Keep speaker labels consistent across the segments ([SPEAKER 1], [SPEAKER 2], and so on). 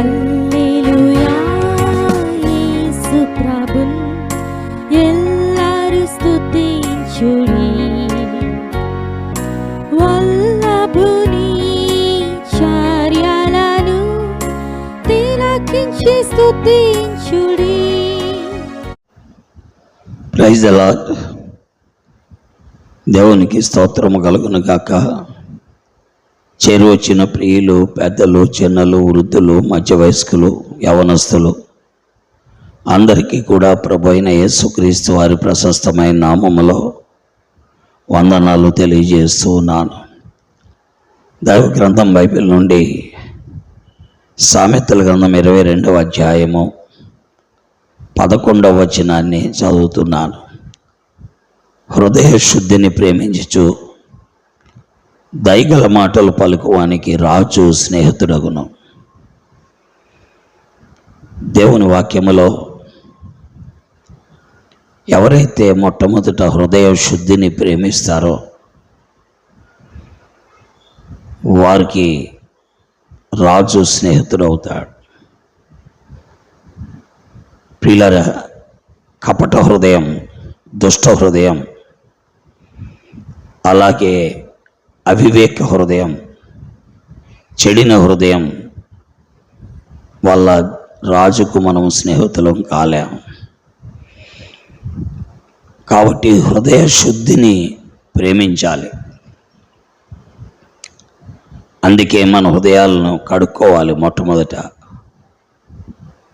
[SPEAKER 1] హల్లెలూయా యేసు ప్రభున్ ఎల్లరు స్తుతించుడి. వల్లభుని చర్యలను తిలకించి స్తుతించుడి.
[SPEAKER 2] Praise the lord. దేవునికి స్తోత్రము కలుగును గాక. చేరువచ్చిన ప్రియులు, పెద్దలు, చిన్నలు, వృద్ధులు, మధ్య వయస్కులు, యవనస్తులు అందరికీ కూడా ప్రభు అయిన యేసుక్రీస్తు వారి ప్రశస్తమైన నామములో వందనాలు తెలియజేస్తూ ఉన్నాను. దైవ గ్రంథం బైబిల్ నుండి సామెతల గ్రంథం 22వ అధ్యాయము 11వ వచనాన్ని చదువుతున్నాను. హృదయ శుద్ధిని ప్రేమించుచు దయగల మాటలు పలుకువానికి రాజు స్నేహితుడగును. దేవుని వాక్యములో ఎవరైతే మొట్టమొదట హృదయ శుద్ధిని ప్రేమిస్తారో వారికి రాజు స్నేహితుడవుతాడు. ప్రియులారా, కపట హృదయం, దుష్ట హృదయం, అలాగే అవివేక హృదయం, చెడిన హృదయం వల్ల రాజుకు మనం స్నేహితులం కాలేం. కాబట్టి హృదయ శుద్ధిని ప్రేమించాలి. అందుకే మన హృదయాలను కడుక్కోవాలి. మొట్టమొదట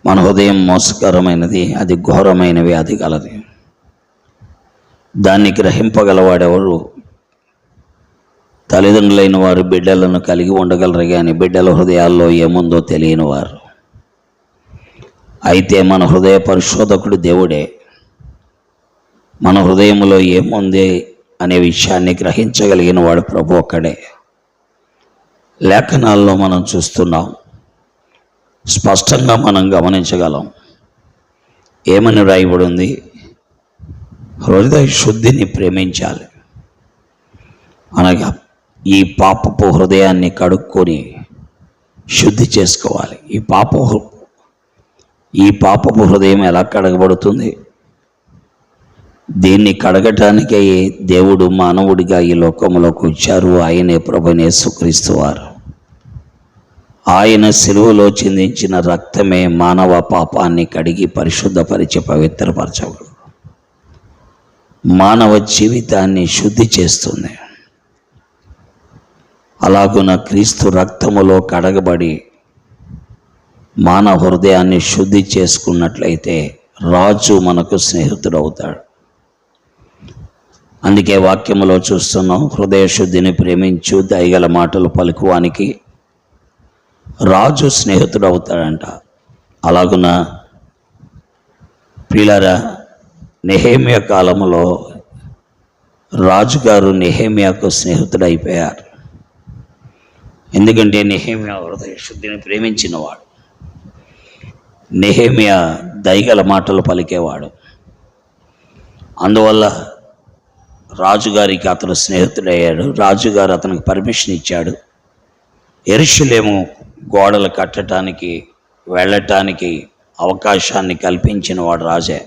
[SPEAKER 2] మన హృదయం మోసకరమైనది, అది ఘోరమైన వ్యాధి గలది. దాన్ని గ్రహింపగలవాడెవరు? తల్లిదండ్రులైన వారు బిడ్డలను కలిగి ఉండగలరు, కానీ బిడ్డల హృదయాల్లో ఏముందో తెలియని వారు. అయితే మన హృదయ పరిశోధకుడు దేవుడే. మన హృదయంలో ఏముంది అనే విషయాన్ని గ్రహించగలిగిన వాడు ప్రభు ఒక్కడే. లేఖనాల్లో మనం చూస్తున్నాం, స్పష్టంగా మనం గమనించగలం. ఏమని రాయబడి ఉంది? హృదయ శుద్ధిని ప్రేమించాలి. అనగా ఈ పాపపు హృదయాన్ని కడుక్కొని శుద్ధి చేసుకోవాలి. ఈ పాపపు హృదయం ఎలా కడగబడుతుంది? దీన్ని కడగటానికే దేవుడు మానవుడిగా ఈ లోకంలోకి వచ్చారు. ఆయనే ప్రభువైన యేసుక్రీస్తు వారు. ఆయన శిలువలో చిందించిన రక్తమే మానవ పాపాన్ని కడిగి పరిశుద్ధపరిచి పవిత్రపరచగలదు. మానవ జీవితాన్ని శుద్ధి చేస్తుంది. అలాగున క్రీస్తు రక్తములో కడగబడి మానవ హృదయాన్ని శుద్ధి చేసుకున్నట్లయితే రాజు మనకు స్నేహితుడు అవుతాడు. అందుకే వాక్యములో చూస్తున్నాం, హృదయ శుద్ధిని ప్రేమించు దయగల మాటలు పలుకువానికి రాజు స్నేహితుడు అవుతాడంట. అలాగున ప్రియులారా, నెహెమ్యా కాలంలో రాజుగారు నెహెమ్యాకు స్నేహితుడు అయిపోయారు. ఎందుకంటే నెహెమ్యా హృదయ శుద్ధిని ప్రేమించినవాడు. నెహెమ్యా దయగల మాటలు పలికేవాడు. అందువల్ల రాజుగారికి అతను స్నేహితుడయ్యాడు. రాజుగారు అతనికి పర్మిషన్ ఇచ్చాడు. యెరూషలేము గోడలు కట్టడానికి, వెళ్ళటానికి అవకాశాన్ని కల్పించిన వాడు రాజే.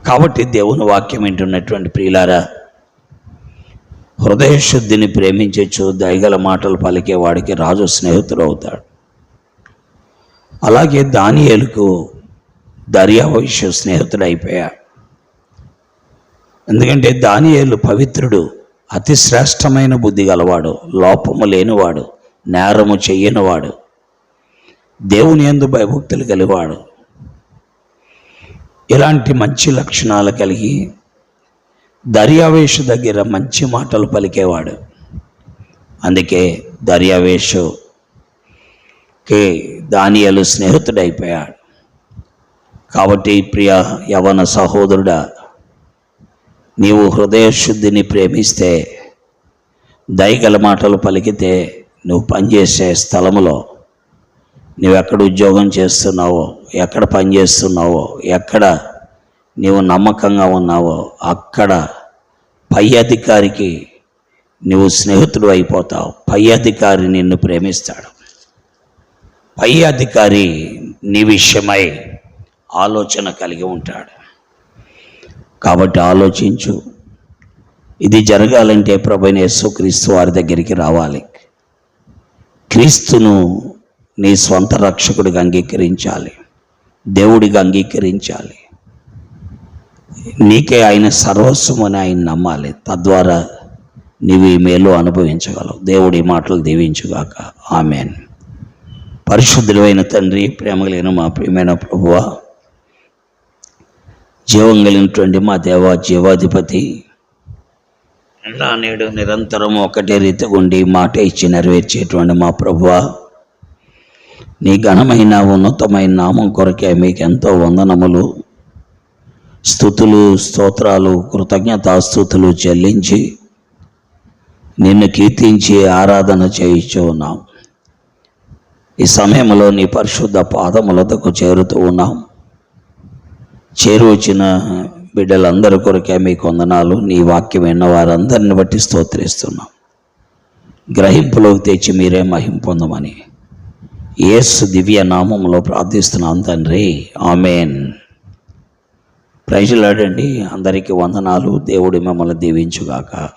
[SPEAKER 2] కాబట్టి దేవుని వాక్యం వింటున్నటువంటి ప్రియులారా, హృదయ శుద్ధిని ప్రేమించచ్చు దయగల మాటలు పలికేవాడికి రాజు స్నేహితుడు అవుతాడు. అలాగే దానియేలుకు దర్యావేషు స్నేహితుడు అయిపోయాడు. ఎందుకంటే దానియేలు పవిత్రుడు, అతి శ్రేష్టమైన బుద్ధి గలవాడు, లోపము లేనివాడు, నేరము చెయ్యనివాడు, దేవుని యందు భయభక్తులు కలివాడు. ఇలాంటి మంచి లక్షణాలు కలిగి దర్యావేషు దగ్గర మంచి మాటలు పలికేవాడు. అందుకే దర్యావేషుకి దానియేలు స్నేహితుడైపోయాడు. కాబట్టి ప్రియ యవన సహోదరుడా, నీవు హృదయ శుద్ధిని ప్రేమిస్తే, దయగల మాటలు పలికితే, నువ్వు పనిచేసే స్థలములో, నువ్వెక్కడ ఉద్యోగం చేస్తున్నావో, ఎక్కడ పనిచేస్తున్నావో, ఎక్కడ నీవు నమ్మకంగా ఉన్నావో అక్కడ పై అధికారికి నువ్వు స్నేహితుడు అయిపోతావు. పై అధికారి నిన్ను ప్రేమిస్తాడు. పై అధికారి నీ విషయమై ఆలోచన కలిగి ఉంటాడు. కాబట్టి ఆలోచించు. ఇది జరగాలంటే ప్రభువైన యేసుక్రీస్తు వారి దగ్గరికి రావాలి. క్రీస్తును నీ స్వంత రక్షకుడిగా అంగీకరించాలి, దేవుడిగా అంగీకరించాలి. నీకే ఆయన సర్వస్వం అని ఆయన నమ్మాలి. తద్వారా నీవు ఈ మేలు అనుభవించగలవు. దేవుడి మాటలు దీవించుగాక. ఆమేన్. పరిశుద్ధుడైన తండ్రి, ప్రేమ కలిగిన మా ప్రియమైన ప్రభువా, జీవం కలిగినటువంటి మా దేవా, జీవాధిపతి, ఎలా నేడు నిరంతరం ఒకటే రీతిగా ఉండి మాట ఇచ్చి నెరవేర్చేటువంటి మా ప్రభువా, నీ ఘనమైన ఉన్నతమైన నామం కొరకే మీకు ఎంతో వందనములు, స్తుతులు, స్తోత్రాలు, కృతజ్ఞతాస్తుతులు చెల్లించి నిన్ను కీర్తించి ఆరాధన చేయించు ఉన్నాం. ఈ సమయంలో నీ పరిశుద్ధ పాదములతకు చేరుతూ ఉన్నాం. చేరువచ్చిన బిడ్డలందరి కొరకే మీకు వందనాలు. నీ వాక్యం విన్న వారందరిని బట్టి స్తోత్రిస్తున్నాం. గ్రహింపులోకి తెచ్చి మీరే మహిమ పొందమని యేసు దివ్య నామములో ప్రార్థిస్తున్నాం తండ్రి. ఆమేన్. Praise Lord. అందరికీ వందనాలు. దేవుడి మిమ్మల్ని దీవించుగాక.